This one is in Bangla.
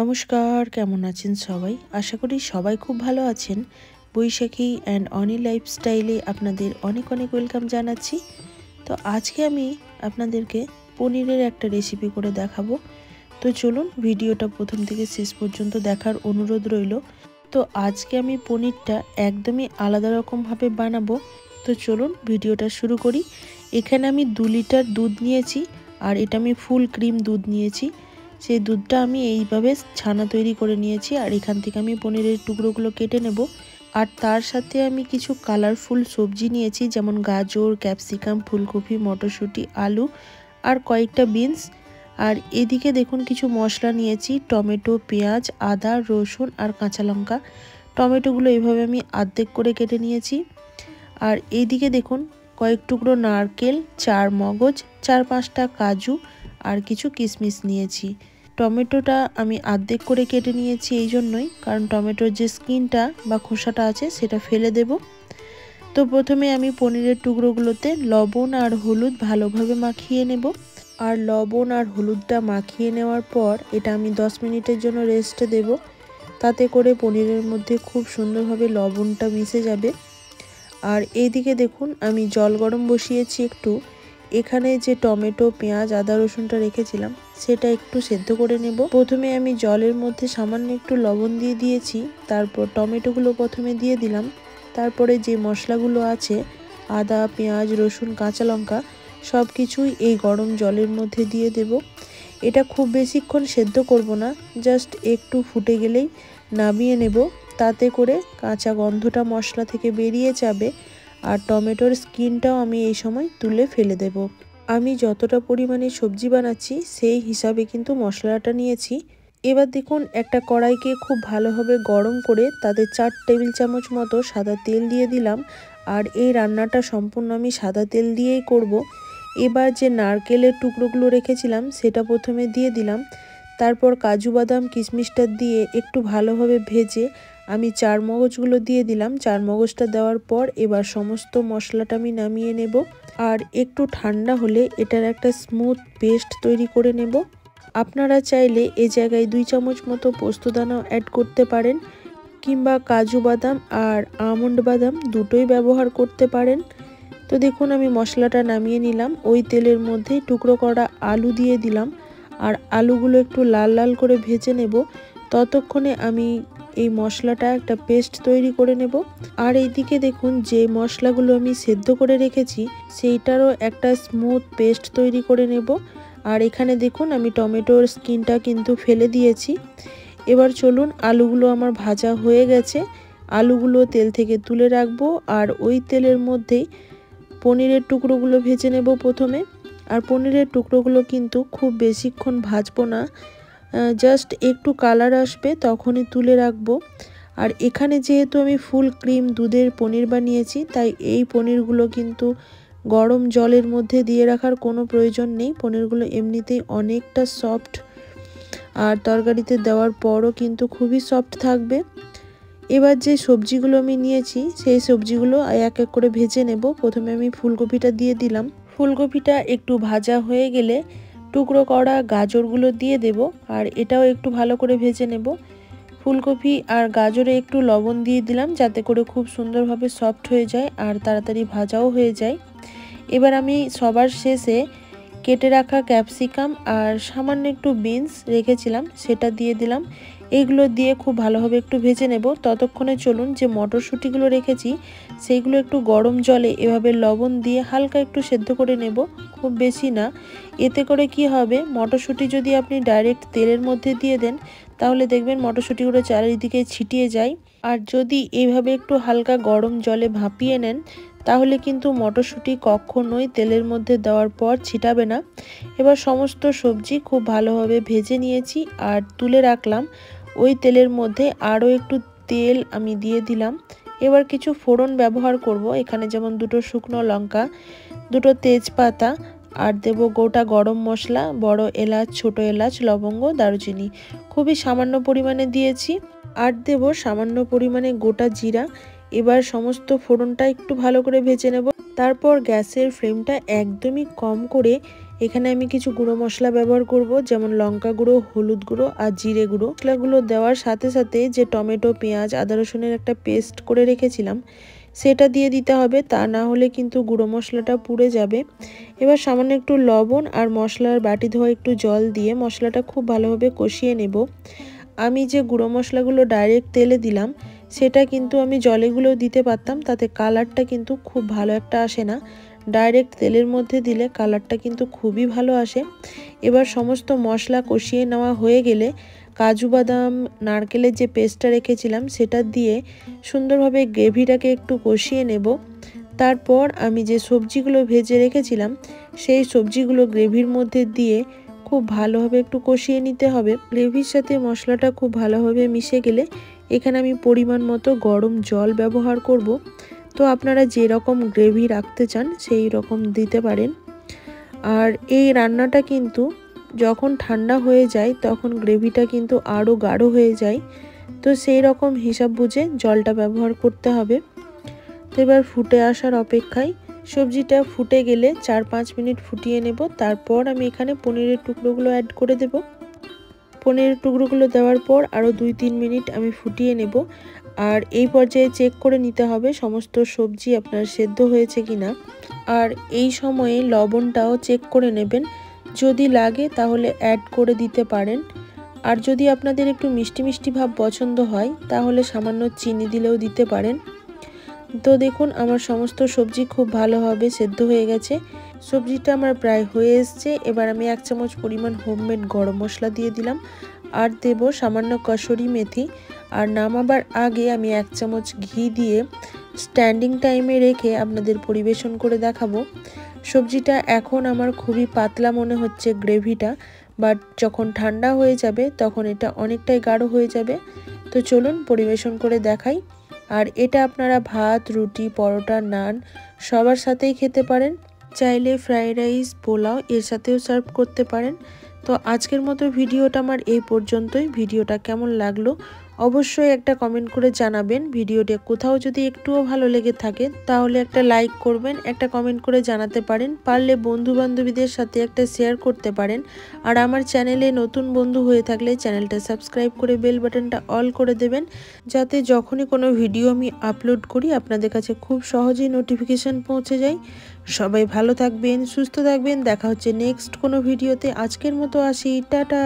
নমস্কার, কেমন আছেন সবাই? আশা করি সবাই খুব ভালো আছেন। বৈশাখী অ্যান্ড অনি লাইফস্টাইলে আপনাদের অনেক অনেক ওয়েলকাম জানাচ্ছি। তো আজকে আমি আপনাদেরকে পনিরের একটা রেসিপি করে দেখাবো। তো চলুন ভিডিওটা প্রথম থেকে শেষ পর্যন্ত দেখার অনুরোধ রইল। তো আজকে আমি পনিরটা একদমই আলাদা রকমভাবে বানাবো। তো চলুন ভিডিওটা শুরু করি। এখানে আমি 2 লিটার দুধ নিয়েছি আর এটা আমি ফুল ক্রিম দুধ নিয়েছি। সেই দুধটা আমি এইভাবে ছানা তৈরি করে নিয়েছি আর এখান থেকে আমি পনিরের টুকরোগুলো কেটে নেব। আর তার সাথে আমি কিছু কালারফুল সবজি নিয়েছি, যেমন গাজর, ক্যাপসিকাম, ফুলকপি, মটরশুঁটি, আলু আর কয়েকটা বিনস। আর এদিকে দেখুন কিছু মশলা নিয়েছি, টমেটো, পেঁয়াজ, আদা, রসুন আর কাঁচা লঙ্কা। টমেটোগুলো এইভাবে আমি অর্ধেক করে কেটে নিয়েছি। আর এইদিকে দেখুন কয়েক টুকরো নারকেল, 4 মগজ, 4-5টা কাজু আর কিছু কিশমিশ নিয়েছি। টমেটোটা আমি অর্ধেক করে কেটে নিয়েছি এই জন্যই, কারণ টমেটোর যে স্কিনটা বা খোসাটা আছে সেটা ফেলে দেব। তো প্রথমে আমি পনিরের টুকরোগুলোতে লবণ আর হলুদ ভালোভাবে মাখিয়ে নেব। আর লবণ আর হলুদটা মাখিয়ে নেওয়ার পর এটা আমি 10 মিনিটের জন্য রেস্টে দেব। তাতে করে পনিরের মধ্যে খুব সুন্দরভাবে লবণটা মিশে যাবে। আর এইদিকে দেখুন আমি জল গরম বসিয়েছি একটু। এখানে যে টমেটো, পেঁয়াজ, আদা, রসুনটা রেখেছিলাম সেটা একটু সেদ্ধ করে নেব। প্রথমে আমি জলের মধ্যে সামান্য একটু লবণ দিয়ে দিয়েছি, তারপর টমেটোগুলো প্রথমে দিয়ে দিলাম। তারপরে যে মশলাগুলো আছে আদা, পেঁয়াজ, রসুন, কাঁচা লঙ্কা সব কিছুই এই গরম জলের মধ্যে দিয়ে দেব। এটা খুব বেশিক্ষণ সেদ্ধ করব না, জাস্ট একটু ফুটে গেলেই নামিয়ে নেব। তাতে করে কাঁচা গন্ধটা মশলা থেকে বেরিয়ে যাবে আর টমেটোর স্কিনটাও আমি এই সময় তুলে ফেলে দেব। আমি যতটা পরিমাণে সবজি বানাচ্ছি সেই হিসাবে কিন্তু মশলাটা নিয়েছি। এবার দেখুন একটা কড়াইকে খুব ভালোভাবে গরম করে তাতে 4 টেবিল চামচ মতো সাদা তেল দিয়ে দিলাম। আর এই রান্নাটা সম্পূর্ণ আমি সাদা তেল দিয়েই করব। এবার যে নারকেলের টুকরোগুলো রেখেছিলাম সেটা প্রথমে দিয়ে দিলাম। তারপর কাজু বাদাম কিশমিশটা দিয়ে একটু ভালোভাবে ভেজে আমি 4 মগজগুলো দিয়ে দিলাম। 4 মগজটা দেওয়ার পর এবার সমস্ত মশলাটা আমি নামিয়ে নেব। আর একটু ঠান্ডা হলে এটার একটা স্মুথ পেস্ট তৈরি করে নেব। আপনারা চাইলে এই জায়গায় 2 চামচ মতো পোস্তদানাও অ্যাড করতে পারেন, কিংবা কাজু বাদাম আর আমন্ড বাদাম দুটোই ব্যবহার করতে পারেন। তো দেখুন আমি মশলাটা নামিয়ে নিলাম। ওই তেলের মধ্যে টুকরো করা আলু দিয়ে দিলাম আর আলুগুলো একটু লাল লাল করে ভেজে নেব। ততক্ষণে আমি এই মশলাটা একটা পেস্ট তৈরি করে নেব। আর এইদিকে দেখুন যে মশলাগুলো আমি সেদ্ধ করে রেখেছি সেইটারও একটা স্মুথ পেস্ট তৈরি করে নেব। আর এখানে দেখুন আমি টমেটোর স্কিনটা কিন্তু ফেলে দিয়েছি। এবার চলুন, আলুগুলো আমার ভাজা হয়ে গেছে, আলুগুলো তেল থেকে তুলে রাখবো। আর ওই তেলের মধ্যেই পনিরের টুকরোগুলো ভেজে নেব প্রথমে। আর পনিরের টুকরোগুলো কিন্তু খুব বেশিক্ষণ ভাজবো না, জাস্ট একটু কালার আসবে তখনই তুলে রাখবো। আর এখানে যেহেতু আমি ফুল ক্রিম দুধের পনির বানিয়েছি, তাই এই পনিরগুলো কিন্তু গরম জলের মধ্যে দিয়ে রাখার কোনো প্রয়োজন নেই। পনিরগুলো এমনিতেই অনেকটা সফট, আর তরকারিতে দেওয়ার পরও কিন্তু খুবই সফট থাকবে। এবার যে সবজিগুলো আমি নিয়েছি সেই সবজিগুলো এক এক করে ভেজে নেব। প্রথমে আমি ফুলকপিটা দিয়ে দিলাম। ফুলকপিটা একটু ভাজা হয়ে গেলে টুকরো করা গাজরগুলো দিয়ে দেব আর এটাও একটু ভালো করে ভেজে নেব। ফুলকপি আর গাজরে একটু লবণ দিয়ে দিলাম যাতে করে খুব সুন্দরভাবে সফট হয়ে যায় আর তাড়াতাড়ি ভাজাও হয়ে যায়। এবার আমি সবার শেষে কেটে রাখা ক্যাপসিকাম আর সামান্য একটু বিনস রেখেছিলাম সেটা দিয়ে দিলাম। এইগুলো দিয়ে খুব ভালোভাবে একটু ভেজে নেব। ততক্ষণে চলুন যে মটরশুঁটিগুলো রেখেছি সেইগুলো একটু গরম জলে এভাবে লবণ দিয়ে হালকা একটু সেদ্ধ করে নেব, খুব বেশি না। এতে করে কি হবে, মটরশুঁটি যদি আপনি ডাইরেক্ট তেলের মধ্যে দিয়ে দেন তাহলে দেখবেন মটরশুঁটিগুলো চারিদিকে ছিটিয়ে যায়। আর যদি এইভাবে একটু হালকা গরম জলে ভাপিয়ে নেন তাহলে কিন্তু মটরশুঁটি কখনোই তেলের মধ্যে দেওয়ার পর ছিটাবে না। এবার সমস্ত সবজি খুব ভালোভাবে ভেজে নিয়েছি আর তুলে রাখলাম। ওই তেলের মধ্যে আরও একটু তেল আমি দিয়ে দিলাম। এবার কিছু ফোড়ন ব্যবহার করব। এখানে যেমন 2টো শুকনো লঙ্কা, 2টো তেজপাতা আর দেব গোটা গরম মশলা, বড় এলাচ, ছোট এলাচ, লবঙ্গ, দারুচিনি খুবই সামান্য পরিমাণে দিয়েছি। আর দেব সামান্য পরিমাণে গোটা জিরা। এবার সমস্ত ফোড়নটা একটু ভালো করে ভেজে নেব। তারপর গ্যাসের ফ্লেমটা একদমই কম করে এখানে আমি কিছু গুঁড়ো মশলা ব্যবহার করব, যেমন লঙ্কা গুঁড়ো, হলুদ গুঁড়ো আর জিরে গুঁড়ো। মশলাগুলো দেওয়ার সাথে সাথে যে টমেটো, পেঁয়াজ, আদা রসুনের একটা পেস্ট করে রেখেছিলাম সেটা দিয়ে দিতে হবে, তা না হলে কিন্তু গুঁড়ো মশলাটা পুড়ে যাবে। এবার সামান্য একটু লবণ আর মশলার বাটি ধোয়া একটু জল দিয়ে মশলাটা খুব ভালোভাবে কষিয়ে নেব। আমি যে গুঁড়ো মশলাগুলো ডাইরেক্ট তেলে দিলাম সেটা কিন্তু আমি জলেগুলোও দিতে পারতাম, তাতে কালারটা কিন্তু খুব ভালো একটা আসে না। ডাইরেক্ট তেলের মধ্যে দিলে কালারটা কিন্তু খুবই ভালো আসে। এবার সমস্ত মশলা কষিয়ে নেওয়া হয়ে গেলে কাজু বাদাম, নারকেলের যে পেস্টটা রেখেছিলাম সেটা দিয়ে সুন্দরভাবে গ্রেভিটাকে একটু কষিয়ে নেব। তারপর আমি যে সবজিগুলো ভেজে রেখেছিলাম সেই সবজিগুলো গ্রেভির মধ্যে দিয়ে খুব ভালোভাবে একটু কষিয়ে নিতে হবে। গ্রেভির সাথে মশলাটা খুব ভালোভাবে মিশে গেলে এখানে আমি পরিমাণ মতো গরম জল ব্যবহার করব। তো আপনারা যেরকম গ্রেভি রাখতে চান সেই রকম দিতে পারেন। আর এই রান্নাটা কিন্তু যখন ঠান্ডা হয়ে যায় তখন গ্রেভিটা কিন্তু আরও গাঢ় হয়ে যায়, তো সেই রকম হিসাব বুঝে জলটা ব্যবহার করতে হবে। তো এবার ফুটে আসার অপেক্ষায়, সবজিটা ফুটে গেলে 4-5 মিনিট ফুটিয়ে নেব। তারপর আমি এখানে পনিরের টুকরোগুলো অ্যাড করে দেব। পনিরের টুকরোগুলো দেওয়ার পর আরও 2-3 মিনিট আমি ফুটিয়ে নেব। আর এই পর্যায়ে চেক করে নিতে হবে সমস্ত সবজি আপনার সেদ্ধ হয়েছে কিনা। আর এই সময়ে লবণটাও চেক করে নেবেন, যদি লাগে তাহলে অ্যাড করে দিতে পারেন। আর যদি আপনাদের একটু মিষ্টি মিষ্টি ভাব পছন্দ হয় তাহলে সামান্য চিনি দিলেও দিতে পারেন। তো দেখুন আমার সমস্ত সবজি খুব ভালোভাবে সেদ্ধ হয়ে গেছে, সবজিটা আমার প্রায় হয়ে এসছে। এবার আমি 1 চামচ পরিমাণ হোমমেড গরম মশলা দিয়ে দিলাম আর দেব সামান্য কসুরি মেথি। আর নামাবার আগে আমি 1 চামচ ঘি দিয়ে স্ট্যান্ডিং টাইমে রেখে আপনাদের পরিবেশন করে দেখাবো। সবজিটা এখন আমার খুবই পাতলা মনে হচ্ছে গ্রেভিটা, বাট যখন ঠান্ডা হয়ে যাবে তখন এটা অনেকটাই গাঢ় হয়ে যাবে। তো চলুন পরিবেশন করে দেখাই। আর এটা আপনারা ভাত, রুটি, পরোটা, নান সবার সাথেই খেতে পারেন। চাইলে ফ্রাইড রাইস, পোলাও এর সাথেও সার্ভ করতে পারেন। তো আজকের মতো ভিডিওটা আমার এই পর্যন্তই। ভিডিওটা কেমন লাগলো অবশ্যই একটা কমেন্ট করে জানাবেন। ভিডিওটা কোথাও যদি একটুও ভালো লেগে থাকে তাহলে একটা লাইক করবেন, একটা কমেন্ট করে জানাতে পারেন। পারলে বন্ধু বান্ধবীদের সাথে একটা শেয়ার করতে পারেন। আর আমার চ্যানেলে নতুন বন্ধু হয়ে থাকলে চ্যানেলটা সাবস্ক্রাইব করে বেল বাটনটা অল করে দেবেন, যাতে যখনই কোনো ভিডিও আমি আপলোড করি আপনাদের কাছে খুব সহজেই নোটিফিকেশান পৌঁছে যায়। সবাই ভালো থাকবেন, সুস্থ থাকবেন। দেখা হচ্ছে নেক্সট কোনো ভিডিওতে। আজকের মতো আসি, টাটা।